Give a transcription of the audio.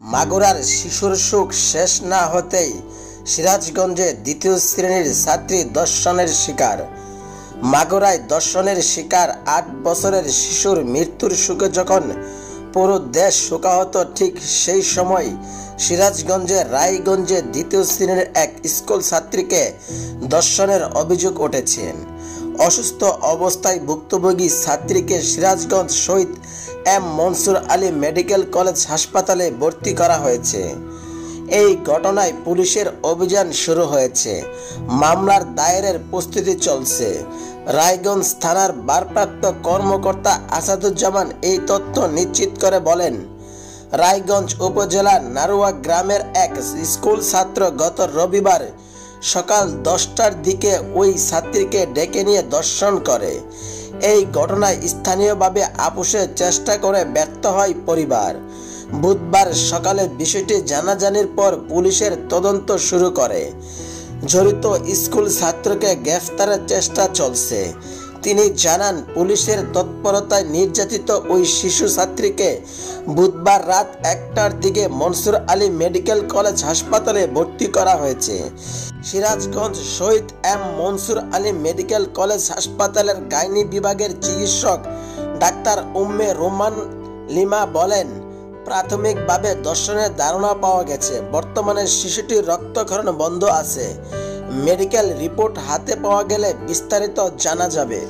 মাগুরার শিশুর সুখ শেষ না হতেই সিরাজগঞ্জে দ্বিতীয় শ্রেণীর ছাত্রী ধর্ষণের শিকার। মাগুরায় ধর্ষণের শিকার ৮ বছরের শিশুর মৃত্যুর শোকে যখন পুরো দেশ শোকাহত, ঠিক সেই সময় সিরাজগঞ্জের রায়গঞ্জে দ্বিতীয় শ্রেণীর এক স্কুল ছাত্রীকে ধর্ষণের অভিযোগ উঠেছে। অসুস্থ অবস্থায় ভুক্তভোগী ছাত্রীকে Sirajganj Shahid M Mansur Ali Medical College হাসপাতালে ভর্তি করা হয়েছে। এই ঘটনায় পুলিশের অভিযান শুরু হয়েছে। মামলার দায়েরের প্রস্তুতি চলছে। রায়গঞ্জ থানার ভারপ্রাপ্ত কর্মকর্তা আসাদুজ্জামান এই তথ্য নিশ্চিত করে বলেন, রায়গঞ্জ উপজেলার নারুয়া গ্রামের এক স্কুল ছাত্র গত রবিবার সকাল 10টার দিকে ওই ছাত্রীকে ডেকে নিয়ে ধর্ষণ করে। এই ঘটনায় স্থানীয়ভাবে আপোষের চেষ্টা করে ব্যর্থ হয় পরিবার। বুধবার সকালে বিষয়টি জানাজানির পর পুলিশের তদন্ত শুরু করে। জড়িত স্কুল ছাত্রকে গ্রেফতারের চেষ্টা চলছে। তিনি জানান, পুলিশের তৎপরতায় নির্যাতিত ওই শিশু ছাত্রীকে বুধবার রাত 1টার দিকে মনসুর আলী মেডিকেল কলেজ হাসপাতালে ভর্তি করা হয়েছে। Sirajganj Shahid M Mansur Ali Medical College হাসপাতালের গাইনি বিভাগের চিকিৎসক ডাক্তার উম্মে রোমান লিমা বলেন, প্রাথমিকভাবে ধর্ষণের ধারণা পাওয়া গেছে। বর্তমানে শিশুটির রক্তক্ষরণ বন্ধ আছে। মেডিকেল রিপোর্ট হাতে পাওয়া গেলে বিস্তারিত জানা যাবে।